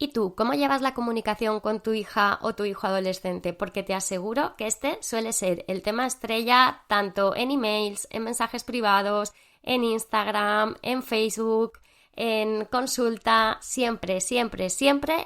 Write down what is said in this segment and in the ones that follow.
¿Y tú, cómo llevas la comunicación con tu hija o tu hijo adolescente? Porque te aseguro que este suele ser el tema estrella tanto en emails, en mensajes privados, en Instagram, en Facebook, en consulta, siempre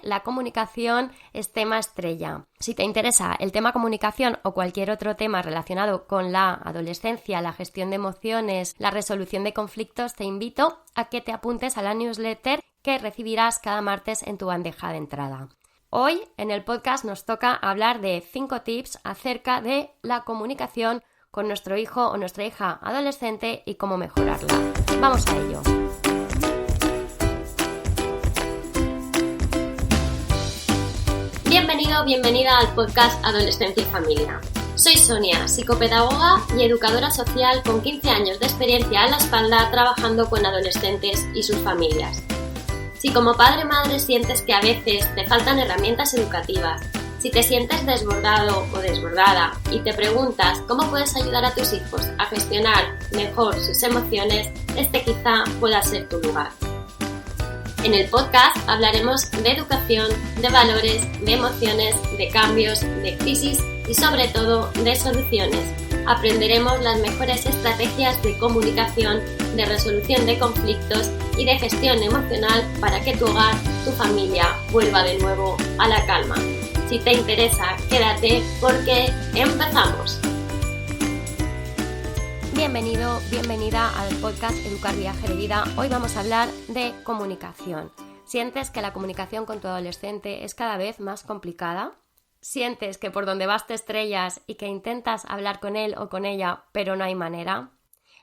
la comunicación es tema estrella. Si te interesa el tema comunicación o cualquier otro tema relacionado con la adolescencia, la gestión de emociones, la resolución de conflictos, te invito a que te apuntes a la newsletter que recibirás cada martes en tu bandeja de entrada. Hoy en el podcast nos toca hablar de 5 tips acerca de la comunicación con nuestro hijo o nuestra hija adolescente y cómo mejorarla. Vamos a ello. Bienvenido, bienvenida al podcast Adolescencia y Familia. Soy Sonia, psicopedagoga y educadora social con 15 años de experiencia a la espalda trabajando con adolescentes y sus familias. Si como padre o madre sientes que a veces te faltan herramientas educativas, si te sientes desbordado o desbordada y te preguntas cómo puedes ayudar a tus hijos a gestionar mejor sus emociones, este quizá pueda ser tu lugar. En el podcast hablaremos de educación, de valores, de emociones, de cambios, de crisis y sobre todo de soluciones. Aprenderemos las mejores estrategias de comunicación, de resolución de conflictos y de gestión emocional para que tu hogar, tu familia, vuelva de nuevo a la calma. Si te interesa, quédate porque empezamos. Bienvenido, bienvenida al podcast Educar Viaje de Vida. Hoy vamos a hablar de comunicación. ¿Sientes que la comunicación con tu adolescente es cada vez más complicada? ¿Sientes que por donde vas te estrellas y que intentas hablar con él o con ella, pero no hay manera?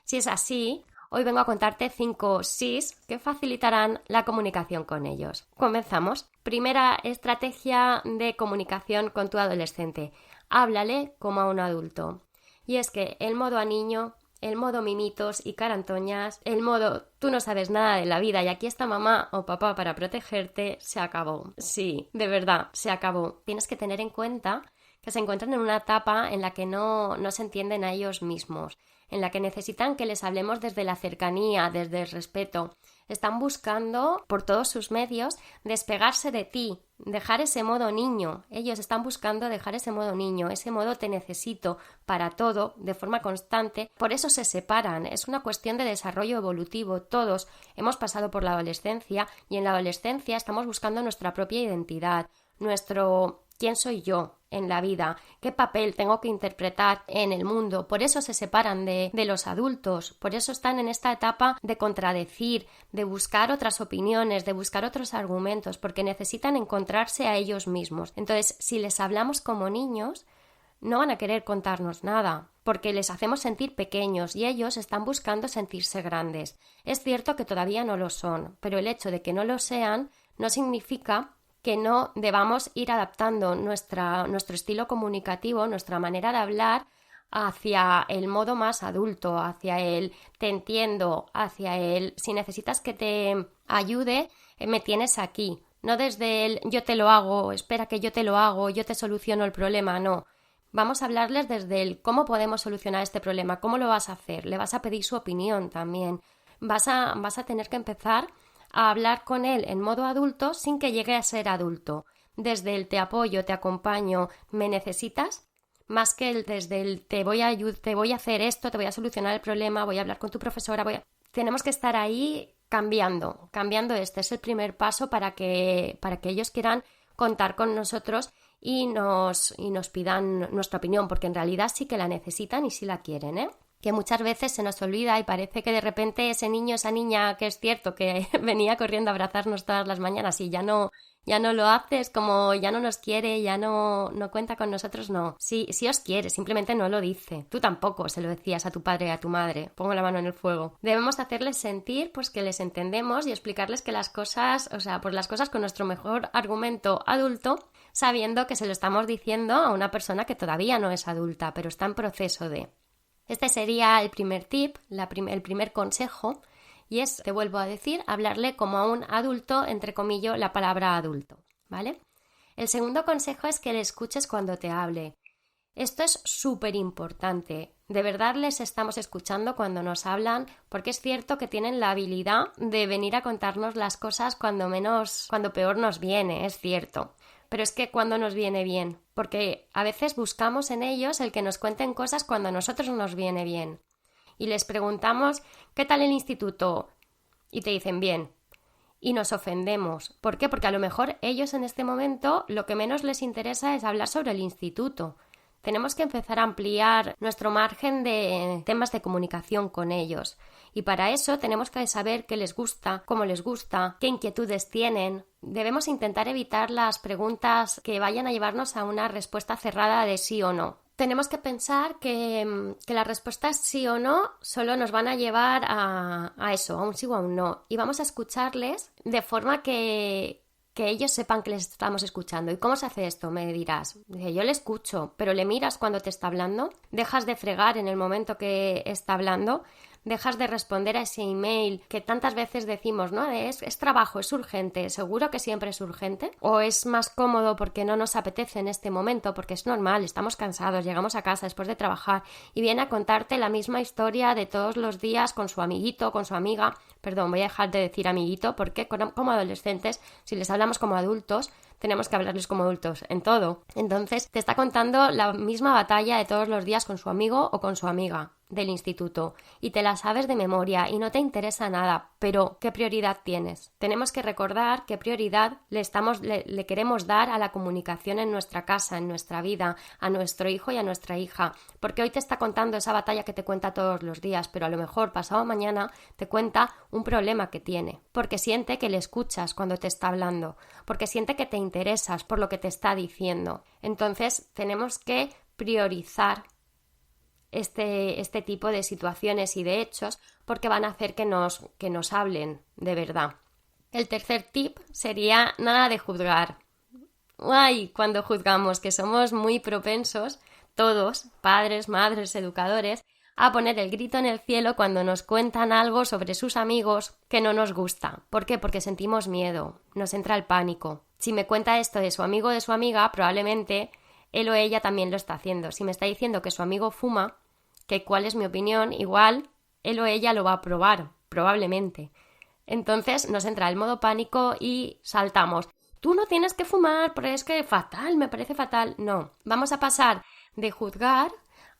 Si es así, hoy vengo a contarte 5 sís que facilitarán la comunicación con ellos. Comenzamos. Primera estrategia de comunicación con tu adolescente. Háblale como a un adulto. Y es que el modo a niño, el modo mimitos y carantoñas, el modo tú no sabes nada de la vida y aquí está mamá o papá para protegerte, se acabó. Sí, de verdad, se acabó. Tienes que tener en cuenta que se encuentran en una etapa en la que no se entienden a ellos mismos, en la que necesitan que les hablemos desde la cercanía, desde el respeto. Están buscando por todos sus medios despegarse de ti, dejar ese modo niño. Ellos están buscando dejar ese modo niño, ese modo te necesito para todo, de forma constante. Por eso se separan. Es una cuestión de desarrollo evolutivo. Todos hemos pasado por la adolescencia y en la adolescencia estamos buscando nuestra propia identidad, nuestro ¿quién soy yo en la vida? ¿Qué papel tengo que interpretar en el mundo? Por eso se separan de los adultos, por eso están en esta etapa de contradecir, de buscar otras opiniones, de buscar otros argumentos, porque necesitan encontrarse a ellos mismos. Entonces, si les hablamos como niños, no van a querer contarnos nada, porque les hacemos sentir pequeños y ellos están buscando sentirse grandes. Es cierto que todavía no lo son, pero el hecho de que no lo sean no significa que no debamos ir adaptando nuestro estilo comunicativo, nuestra manera de hablar hacia el modo más adulto, hacia el te entiendo, hacia el si necesitas que te ayude, me tienes aquí. No desde el yo te lo hago, espera que yo te lo hago, yo te soluciono el problema, no. Vamos a hablarles desde el cómo podemos solucionar este problema, cómo lo vas a hacer, le vas a pedir su opinión también. Vas a tener que empezar a hablar con él en modo adulto sin que llegue a ser adulto. Desde el te apoyo, te acompaño, me necesitas, más que el desde el te voy a hacer esto, te voy a solucionar el problema, voy a hablar con tu profesora, Tenemos que estar ahí cambiando. Este es el primer paso para que ellos quieran contar con nosotros y nos pidan nuestra opinión, porque en realidad sí que la necesitan y sí la quieren, que muchas veces se nos olvida y parece que de repente ese niño, esa niña, que es cierto que venía corriendo a abrazarnos todas las mañanas y ya no lo hace, es como ya no nos quiere, ya no cuenta con nosotros, no. Sí os quiere, simplemente no lo dice. Tú tampoco se lo decías a tu padre y a tu madre. Pongo la mano en el fuego. Debemos hacerles sentir pues que les entendemos y explicarles que las cosas con nuestro mejor argumento adulto, sabiendo que se lo estamos diciendo a una persona que todavía no es adulta, pero está en proceso de. Este sería el primer tip, el primer consejo, y es, te vuelvo a decir, hablarle como a un adulto, entre comillas, la palabra adulto, ¿vale? El segundo consejo es que le escuches cuando te hable. Esto es súper importante. ¿De verdad les estamos escuchando cuando nos hablan? Porque es cierto que tienen la habilidad de venir a contarnos las cosas cuando peor nos viene, es cierto. Pero es que cuando nos viene bien, porque a veces buscamos en ellos el que nos cuenten cosas cuando a nosotros nos viene bien. Y les preguntamos, ¿qué tal el instituto? Y te dicen bien. Y nos ofendemos. ¿Por qué? Porque a lo mejor ellos en este momento lo que menos les interesa es hablar sobre el instituto. Tenemos que empezar a ampliar nuestro margen de temas de comunicación con ellos. Y para eso tenemos que saber qué les gusta, cómo les gusta, qué inquietudes tienen. Debemos intentar evitar las preguntas que vayan a llevarnos a una respuesta cerrada de sí o no. Tenemos que pensar que las respuestas sí o no solo nos van a llevar a eso, a un sí o a un no. Y vamos a escucharles de forma que ellos sepan que les estamos escuchando. ¿Y cómo se hace esto? Me dirás. Dice, yo le escucho, pero le miras cuando te está hablando, dejas de fregar en el momento que está hablando, dejas de responder a ese email que tantas veces decimos, ¿no? Es trabajo, es urgente, ¿seguro que siempre es urgente? ¿O es más cómodo porque no nos apetece en este momento? Porque es normal, estamos cansados, llegamos a casa después de trabajar y viene a contarte la misma historia de todos los días con su amiguito, con su amiga. Perdón, voy a dejar de decir amiguito porque como adolescentes, si les hablamos como adultos, tenemos que hablarles como adultos en todo. Entonces, te está contando la misma batalla de todos los días con su amigo o con su amiga del instituto y te la sabes de memoria y no te interesa nada, pero ¿qué prioridad tienes? Tenemos que recordar qué prioridad le queremos dar a la comunicación en nuestra casa, en nuestra vida, a nuestro hijo y a nuestra hija, porque hoy te está contando esa batalla que te cuenta todos los días, pero a lo mejor pasado mañana te cuenta un problema que tiene, porque siente que le escuchas cuando te está hablando, porque siente que te interesas por lo que te está diciendo. Entonces tenemos que priorizar este tipo de situaciones y de hechos porque van a hacer que nos hablen de verdad. El tercer tip sería nada de juzgar. ¡Ay! Cuando juzgamos, que somos muy propensos, todos, padres, madres, educadores, a poner el grito en el cielo cuando nos cuentan algo sobre sus amigos que no nos gusta. ¿Por qué? Porque sentimos miedo, nos entra el pánico. Si me cuenta esto de su amigo o de su amiga, probablemente él o ella también lo está haciendo. Si me está diciendo que su amigo fuma, que cuál es mi opinión, igual él o ella lo va a probar, probablemente. Entonces nos entra el modo pánico y saltamos. Tú no tienes que fumar, pero es que fatal, me parece fatal. No, vamos a pasar de juzgar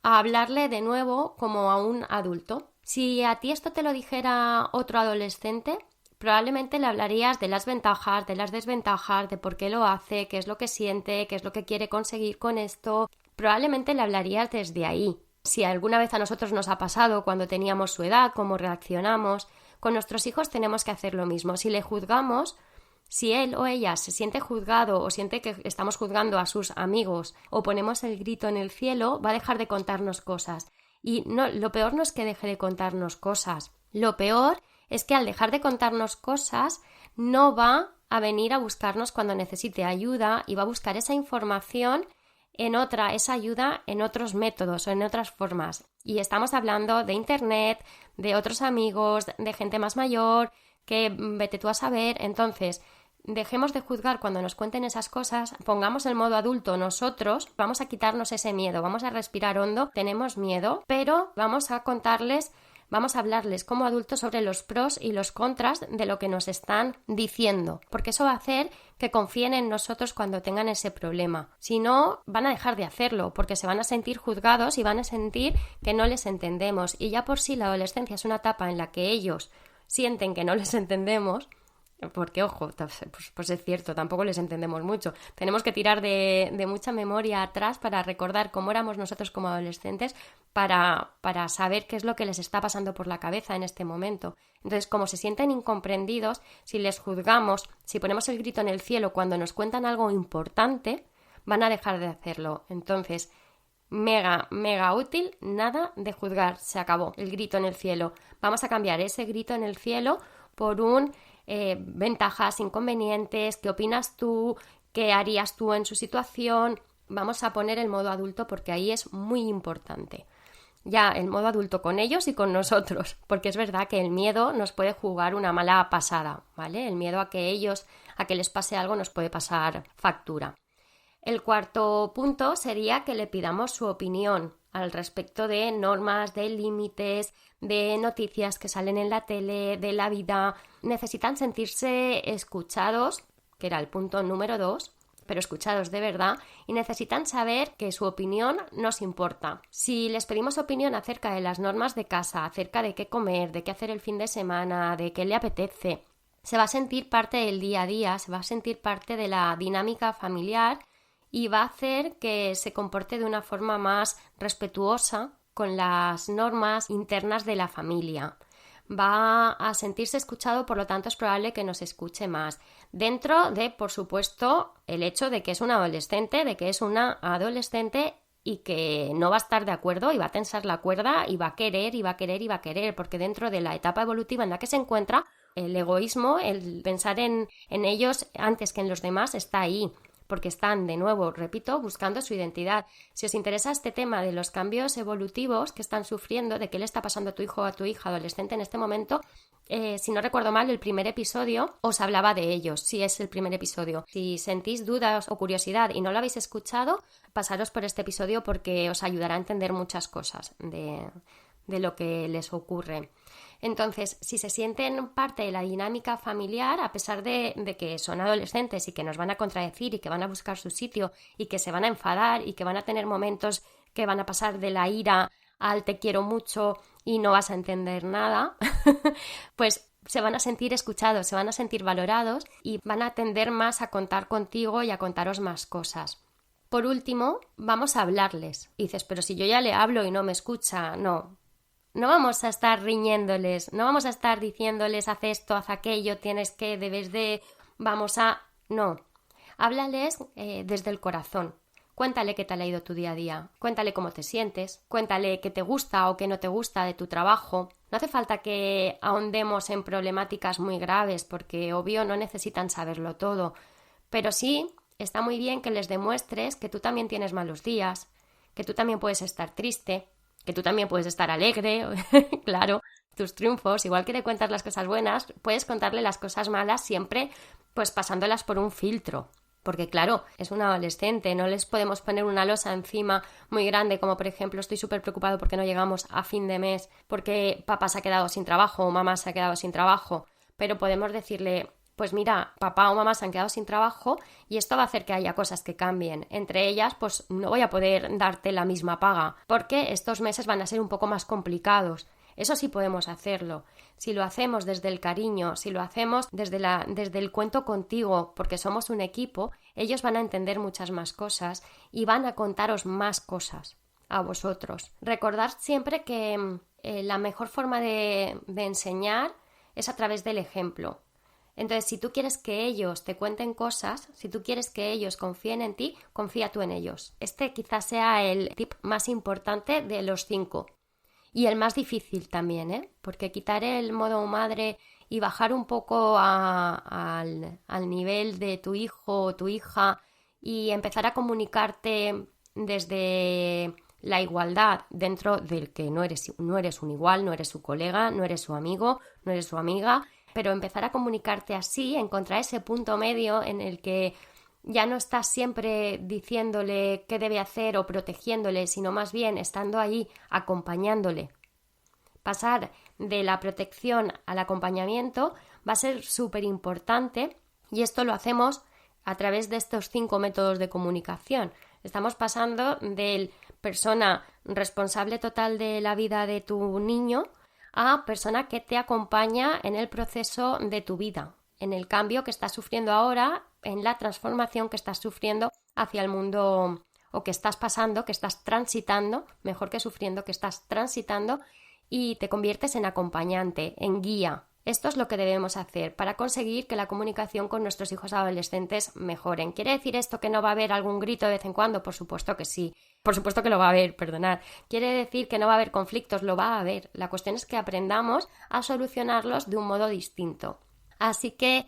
a hablarle de nuevo como a un adulto. Si a ti esto te lo dijera otro adolescente, probablemente le hablarías de las ventajas, de las desventajas, de por qué lo hace, qué es lo que siente, qué es lo que quiere conseguir con esto. Probablemente le hablarías desde ahí. Si alguna vez a nosotros nos ha pasado cuando teníamos su edad, cómo reaccionamos, con nuestros hijos tenemos que hacer lo mismo. Si le juzgamos, si él o ella se siente juzgado o siente que estamos juzgando a sus amigos o ponemos el grito en el cielo, va a dejar de contarnos cosas. Y no, lo peor no es que deje de contarnos cosas. Lo peor es que al dejar de contarnos cosas no va a venir a buscarnos cuando necesite ayuda y va a buscar esa información esa ayuda en otros métodos o en otras formas. Y estamos hablando de internet, de otros amigos, de gente más mayor, que vete tú a saber. Entonces, dejemos de juzgar cuando nos cuenten esas cosas, pongamos el modo adulto nosotros, vamos a quitarnos ese miedo, vamos a respirar hondo, tenemos miedo, pero vamos a hablarles como adultos sobre los pros y los contras de lo que nos están diciendo, porque eso va a hacer que confíen en nosotros cuando tengan ese problema. Si no, van a dejar de hacerlo, porque se van a sentir juzgados y van a sentir que no les entendemos. Y ya por sí la adolescencia es una etapa en la que ellos sienten que no les entendemos, porque, ojo, pues es cierto, tampoco les entendemos mucho. Tenemos que tirar de mucha memoria atrás para recordar cómo éramos nosotros como adolescentes para saber qué es lo que les está pasando por la cabeza en este momento. Entonces, como se sienten incomprendidos, si les juzgamos, si ponemos el grito en el cielo cuando nos cuentan algo importante, van a dejar de hacerlo. Entonces, mega útil, nada de juzgar, se acabó el grito en el cielo. Vamos a cambiar ese grito en el cielo por un ventajas, inconvenientes, qué opinas tú, qué harías tú en su situación. Vamos a poner el modo adulto porque ahí es muy importante. Ya el modo adulto con ellos y con nosotros, porque es verdad que el miedo nos puede jugar una mala pasada, ¿vale? El miedo a que les pase algo nos puede pasar factura. El cuarto punto sería que le pidamos su opinión. al respecto de normas, de límites, de noticias que salen en la tele, de la vida. Necesitan sentirse escuchados, que era el punto número 2, pero escuchados de verdad, y necesitan saber que su opinión nos importa. Si les pedimos opinión acerca de las normas de casa, acerca de qué comer, de qué hacer el fin de semana, de qué le apetece, se va a sentir parte del día a día, se va a sentir parte de la dinámica familiar y va a hacer que se comporte de una forma más respetuosa con las normas internas de la familia. Va a sentirse escuchado, por lo tanto es probable que nos escuche más. Dentro de, por supuesto, el hecho de que es un adolescente, de que es una adolescente y que no va a estar de acuerdo y va a tensar la cuerda y va a querer y va a querer y va a querer, porque dentro de la etapa evolutiva en la que se encuentra, el egoísmo, el pensar en ellos antes que en los demás está ahí, porque están, de nuevo, repito, buscando su identidad. Si os interesa este tema de los cambios evolutivos que están sufriendo, de qué le está pasando a tu hijo o a tu hija adolescente en este momento, si no recuerdo mal, el primer episodio os hablaba de ellos, si es el primer episodio. Si sentís dudas o curiosidad y no lo habéis escuchado, pasaros por este episodio porque os ayudará a entender muchas cosas de lo que les ocurre. Entonces, si se sienten parte de la dinámica familiar, a pesar de que son adolescentes y que nos van a contradecir y que van a buscar su sitio y que se van a enfadar y que van a tener momentos que van a pasar de la ira al te quiero mucho y no vas a entender nada, pues se van a sentir escuchados, se van a sentir valorados y van a tender más a contar contigo y a contaros más cosas. Por último, vamos a hablarles. Y dices, pero si yo ya le hablo y no me escucha, no. No vamos a estar riñéndoles, no vamos a estar diciéndoles haz esto, haz aquello, tienes que, debes de, vamos a... No, háblales desde el corazón. Cuéntale qué tal ha ido tu día a día, cuéntale cómo te sientes, cuéntale qué te gusta o qué no te gusta de tu trabajo. No hace falta que ahondemos en problemáticas muy graves porque, obvio, no necesitan saberlo todo, pero sí está muy bien que les demuestres que tú también tienes malos días, que tú también puedes estar triste, que tú también puedes estar alegre, claro, tus triunfos, igual que le cuentas las cosas buenas, puedes contarle las cosas malas siempre pues pasándolas por un filtro, porque claro, es un adolescente, no les podemos poner una losa encima muy grande como por ejemplo estoy súper preocupado porque no llegamos a fin de mes, porque papá se ha quedado sin trabajo o mamá se ha quedado sin trabajo, pero podemos decirle... Pues mira, papá o mamá se han quedado sin trabajo y esto va a hacer que haya cosas que cambien. Entre ellas, pues no voy a poder darte la misma paga porque estos meses van a ser un poco más complicados. Eso sí podemos hacerlo. Si lo hacemos desde el cariño, si lo hacemos desde el cuento contigo, porque somos un equipo, ellos van a entender muchas más cosas y van a contaros más cosas a vosotros. Recordad siempre que la mejor forma de enseñar es a través del ejemplo. Entonces, si tú quieres que ellos te cuenten cosas, si tú quieres que ellos confíen en ti, confía tú en ellos. Este quizás sea el tip más importante de los 5 y el más difícil también, porque quitar el modo madre y bajar un poco al nivel de tu hijo o tu hija y empezar a comunicarte desde la igualdad dentro del que no eres un igual, no eres su colega, no eres su amigo, no eres su amiga, pero empezar a comunicarte así, encontrar ese punto medio en el que ya no estás siempre diciéndole qué debe hacer o protegiéndole, sino más bien estando ahí acompañándole. Pasar de la protección al acompañamiento va a ser súper importante y esto lo hacemos a través de estos 5 métodos de comunicación. Estamos pasando del persona responsable total de la vida de tu niño a persona que te acompaña en el proceso de tu vida, en el cambio que estás sufriendo ahora, en la transformación que estás sufriendo hacia el mundo o que estás pasando, que estás transitando, mejor que sufriendo, que estás transitando y te conviertes en acompañante, en guía. Esto es lo que debemos hacer para conseguir que la comunicación con nuestros hijos adolescentes mejoren. ¿Quiere decir esto que no va a haber algún grito de vez en cuando? Por supuesto que sí. Por supuesto que lo va a haber, perdonad. ¿Quiere decir que no va a haber conflictos? Lo va a haber. La cuestión es que aprendamos a solucionarlos de un modo distinto. Así que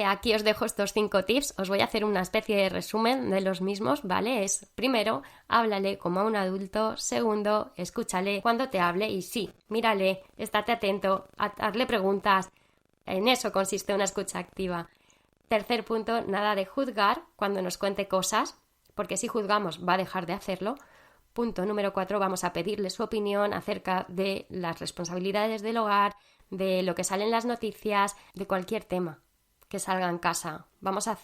aquí os dejo estos 5 tips. Os voy a hacer una especie de resumen de los mismos, ¿vale? Es, primero, háblale como a un adulto. Segundo, escúchale cuando te hable y sí, mírale, estate atento, hazle preguntas. En eso consiste una escucha activa. Tercer punto, nada de juzgar cuando nos cuente cosas, porque si juzgamos va a dejar de hacerlo. Punto número 4, vamos a pedirle su opinión acerca de las responsabilidades del hogar, de lo que sale en las noticias, de cualquier tema que salga en casa. Vamos a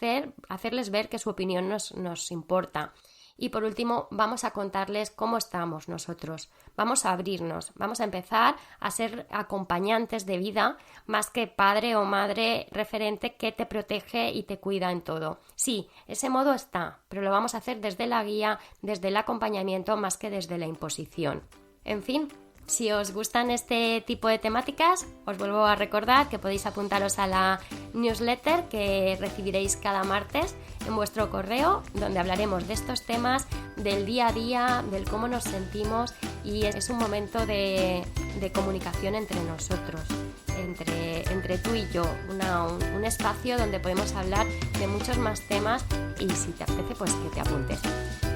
hacerles ver que su opinión nos importa. Y por último, vamos a contarles cómo estamos nosotros. Vamos a abrirnos, vamos a empezar a ser acompañantes de vida más que padre o madre referente que te protege y te cuida en todo. Sí, ese modo está, pero lo vamos a hacer desde la guía, desde el acompañamiento más que desde la imposición. En fin, si os gustan este tipo de temáticas, os vuelvo a recordar que podéis apuntaros a la newsletter que recibiréis cada martes en vuestro correo, donde hablaremos de estos temas, del día a día, del cómo nos sentimos, y es un momento de comunicación entre nosotros, entre tú y yo, un espacio donde podemos hablar de muchos más temas y si te apetece, pues que te apuntes.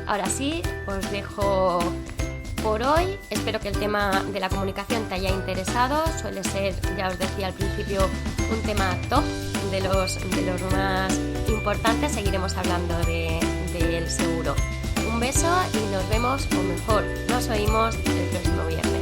Ahora sí, os dejo por hoy. Espero que el tema de la comunicación te haya interesado. Suele ser, ya os decía al principio, un tema top de los más importantes. Seguiremos hablando de él seguro. Un beso y nos vemos, o mejor, nos oímos el próximo viernes.